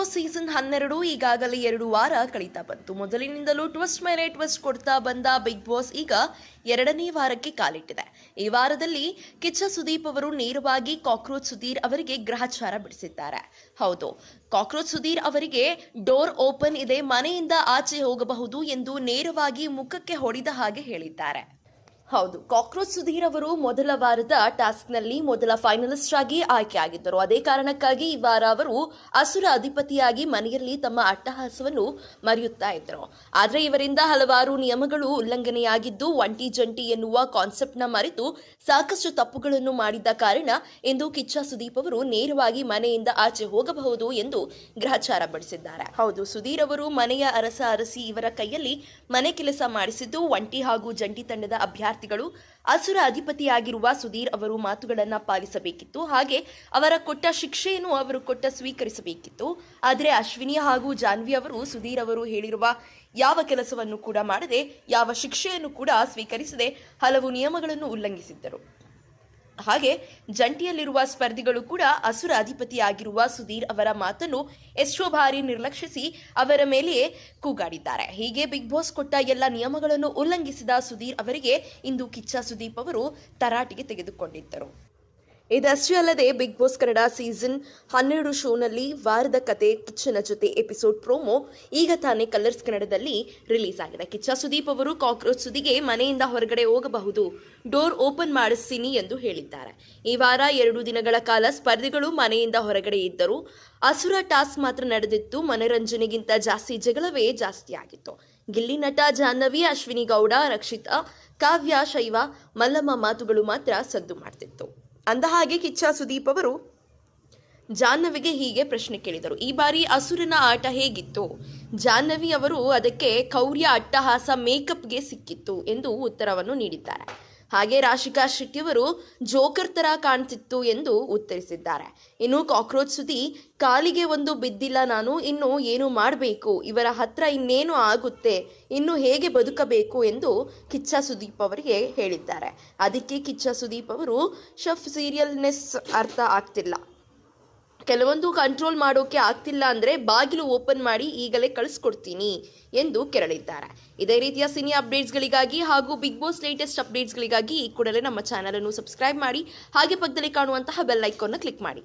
Boss season 12 ಈಗಾಗಲೇ 2 ವಾರ ಕಳೀತಾ ಬಂತು. ಮೊದಲಿನಿಂದಲೂ ಟ್ವಿಸ್ಟ್ ಮೇಲೆ ಟ್ವಿಸ್ಟ್ ಕೊಡ್ತಾ ಬಂದ ಬಿಗ್ ಬಾಸ್ ಈಗ 2ನೇ ವಾರಕ್ಕೆ ಕಾಲಿಟ್ಟಿದೆ. ಈ ವಾರದಲ್ಲಿ ಕಿಚ್ಚ ಸುದೀಪ್ ಅವರು ನೇರವಾಗಿ ಕಾಕ್ರೋಚ್ ಸುಧೀರ್ ಅವರಿಗೆ ಗ್ರಹಚಾರ ಬಿಡಿಸಿದ್ದಾರೆ. ಹೌದು, ಕಾಕ್ರೋಚ್ ಸುಧೀರ್ ಅವರಿಗೆ ಡೋರ್ ಓಪನ್ ಇದೆ, ಮನೆಯಿಂದ ಆಚೆ ಹೋಗಬಹುದು ಎಂದು ನೇರವಾಗಿ ಮುಖಕ್ಕೆ ಹೊಡೆದ ಹಾಗೆ ಹೇಳಿದ್ದಾರೆ. ಹೌದು, ಕಾಕ್ರೋಚ್ ಸುಧೀರ್ ಅವರು ಮೊದಲ ವಾರದ ಟಾಸ್ಕ್ನಲ್ಲಿ ಮೊದಲ ಫೈನಲಿಸ್ಟ್ ಆಗಿ ಆಯ್ಕೆಯಾಗಿದ್ದರು. ಅದೇ ಕಾರಣಕ್ಕಾಗಿ ಈ ವಾರ ಅವರು ಅಸುರ ಅಧಿಪತಿಯಾಗಿ ಮನೆಯಲ್ಲಿ ತಮ್ಮ ಅಟ್ಟಹಾಸವನ್ನು ಮರೆಯುತ್ತಾ ಇದ್ದರು. ಆದರೆ ಇವರಿಂದ ಹಲವಾರು ನಿಯಮಗಳು ಉಲ್ಲಂಘನೆಯಾಗಿದ್ದು, ಒಂಟಿ ಜಂಟಿ ಎನ್ನುವ ಕಾನ್ಸೆಪ್ಟ್ನ ಮರೆತು ಸಾಕಷ್ಟು ತಪ್ಪುಗಳನ್ನು ಮಾಡಿದ್ದ ಕಾರಣ ಇಂದು ಕಿಚ್ಚ ಸುದೀಪ್ ಅವರು ನೇರವಾಗಿ ಮನೆಯಿಂದ ಆಚೆ ಹೋಗಬಹುದು ಎಂದು ಗ್ರಹಚಾರ ಬಡಿಸಿದ್ದಾರೆ. ಹೌದು, ಸುಧೀರ್ ಅವರು ಮನೆಯ ಅರಸ ಅರಸಿ ಇವರ ಕೈಯಲ್ಲಿ ಮನೆ ಕೆಲಸ ಮಾಡಿಸಿದ್ದು, ಒಂಟಿ ಹಾಗೂ ಜಂಟಿ ತಂಡದ ಅಭ್ಯರ್ಥಿಗಳು ಅಸುರ ಅಧಿಪತಿಯಾಗಿರುವ ಸುಧೀರ್ ಅವರು ಮಾತುಗಳನ್ನು ಪಾಲಿಸಬೇಕಿತ್ತು. ಹಾಗೆ ಅವರ ಕೊಟ್ಟ ಶಿಕ್ಷೆಯನ್ನು ಅವರು ಸ್ವೀಕರಿಸಬೇಕಿತ್ತು. ಆದರೆ ಅಶ್ವಿನಿ ಹಾಗೂ ಜಾನ್ವಿ ಅವರು ಸುಧೀರ್ ಅವರು ಹೇಳಿರುವ ಯಾವ ಕೆಲಸವನ್ನು ಕೂಡ ಮಾಡದೆ, ಯಾವ ಶಿಕ್ಷೆಯನ್ನು ಕೂಡ ಸ್ವೀಕರಿಸದೆ ಹಲವು ನಿಯಮಗಳನ್ನು ಉಲ್ಲಂಘಿಸಿದ್ದರು. ಹಾಗೆ ಜಂಟಿಯಲ್ಲಿರುವ ಸ್ಪರ್ಧಿಗಳು ಕೂಡ ಅಸುರ ಅಧಿಪತಿಯಾಗಿರುವ ಸುಧೀರ್ ಅವರ ಮಾತನ್ನು ಎಷ್ಟೋ ಬಾರಿ ನಿರ್ಲಕ್ಷಿಸಿ ಅವರ ಮೇಲೆಯೇ ಕೂಗಾಡಿದ್ದಾರೆ. ಹೀಗೆ ಬಿಗ್ ಬಾಸ್ ಕೊಟ್ಟ ಎಲ್ಲ ನಿಯಮಗಳನ್ನು ಉಲ್ಲಂಘಿಸಿದ ಸುಧೀರ್ ಅವರಿಗೆ ಇಂದು ಕಿಚ್ಚ ಸುದೀಪ್ ಅವರು ತರಾಟೆಗೆ ತೆಗೆದುಕೊಂಡಿದ್ದರು. ಇದಷ್ಟೇ ಅಲ್ಲದೆ ಬಿಗ್ ಬಾಸ್ ಕನ್ನಡ ಸೀಸನ್ 12 ಶೋನಲ್ಲಿ ವಾರದ ಕತೆ ಕಿಚ್ಚನ ಜೊತೆ ಎಪಿಸೋಡ್ ಪ್ರೋಮೋ ಈಗ ತಾನೇ ಕಲರ್ಸ್ ಕನ್ನಡದಲ್ಲಿ ರಿಲೀಸ್ ಆಗಿದೆ. ಕಿಚ್ಚ ಸುದೀಪ್ ಅವರು ಕಾಕ್ರೋಚ್ ಸುದಿಗೆ ಮನೆಯಿಂದ ಹೊರಗಡೆ ಹೋಗಬಹುದು, ಡೋರ್ ಓಪನ್ ಮಾಡಿಸ್ತೀನಿ ಎಂದು ಹೇಳಿದ್ದಾರೆ. ಈ ವಾರ 2 ದಿನಗಳ ಕಾಲ ಸ್ಪರ್ಧಿಗಳು ಮನೆಯಿಂದ ಹೊರಗಡೆ ಇದ್ದರು. ಅಸುರ ಟಾಸ್ಕ್ ಮಾತ್ರ ನಡೆದಿತ್ತು. ಮನರಂಜನೆಗಿಂತ ಜಾಸ್ತಿ ಜಗಳವೇ ಜಾಸ್ತಿ ಆಗಿತ್ತು. ಗಿಲ್ಲಿ ನಟ ಜಾಹ್ನವಿ, ಅಶ್ವಿನಿ ಗೌಡ, ರಕ್ಷಿತಾ, ಕಾವ್ಯ, ಶೈವ, ಮಲ್ಲಮ್ಮ ಮಾತುಗಳು ಮಾತ್ರ ಸದ್ದು ಮಾಡ್ತಿತ್ತು. ಅಂದಹಾಗೆ ಕಿಚ್ಚ ಸುದೀಪ್ ಅವರು ಜಾಹ್ನವಿಗೆ ಹೀಗೆ ಪ್ರಶ್ನೆ ಕೇಳಿದರು. ಈ ಬಾರಿ ಅಸುರನ ಆಟ ಹೇಗಿತ್ತು? ಜಾಹ್ನವಿ ಅವರು ಅದಕ್ಕೆ ಕೌರ್ಯ, ಅಟ್ಟಹಾಸ, ಮೇಕಪ್ಗೆ ಸಿಕ್ಕಿತ್ತು ಎಂದು ಉತ್ತರವನ್ನು ನೀಡಿದ್ದಾರೆ. ಹಾಗೆ ರಾಶಿಕಾ ಶೆಟ್ಟಿಯವರು ಜೋಕರ್ ತರ ಕಾಣ್ತಿತ್ತು ಎಂದು ಉತ್ತರಿಸಿದ್ದಾರೆ. ಇನ್ನು ಕಾಕ್ರೋಚ್ ಸುದಿ, ಕಾಲಿಗೆ ಒಂದು ಬಿದ್ದಿಲ್ಲ ನಾನು, ಇನ್ನು ಏನು ಮಾಡಬೇಕು, ಇವರ ಹತ್ರ ಇನ್ನೇನು ಆಗುತ್ತೆ, ಇನ್ನು ಹೇಗೆ ಬದುಕಬೇಕು ಎಂದು ಕಿಚ್ಚ ಸುದೀಪ್ ಅವರಿಗೆ ಹೇಳಿದ್ದಾರೆ. ಅದಕ್ಕೆ ಕಿಚ್ಚ ಸುದೀಪ್ ಅವರು ಶಫ್ ಸೀರಿಯಲ್ನೆಸ್ ಅರ್ಥ ಆಗ್ತಿಲ್ಲ, ಕೆಲವೊಂದು ಕಂಟ್ರೋಲ್ ಮಾಡೋಕೆ ಆಗ್ತಿಲ್ಲ ಅಂದರೆ ಬಾಗಿಲು ಓಪನ್ ಮಾಡಿ ಈಗಲೇ ಕಳಿಸ್ಕೊಡ್ತೀನಿ ಎಂದು ಕೆರಳಿದ್ದಾರೆ. ಇದೇ ರೀತಿಯ ಸಿನಿ ಅಪ್ಡೇಟ್ಸ್ಗಳಿಗಾಗಿ ಹಾಗೂ ಬಿಗ್ ಬಾಸ್ ಲೇಟೆಸ್ಟ್ ಅಪ್ಡೇಟ್ಸ್ಗಳಿಗಾಗಿ ಈ ಕೂಡಲೇ ನಮ್ಮ ಚಾನಲನ್ನು ಸಬ್ಸ್ಕ್ರೈಬ್ ಮಾಡಿ, ಹಾಗೆ ಪಕ್ಕದಲ್ಲಿ ಕಾಣುವಂತಹ ಬೆಲ್ ಐಕಾನ್ನ ಕ್ಲಿಕ್ ಮಾಡಿ.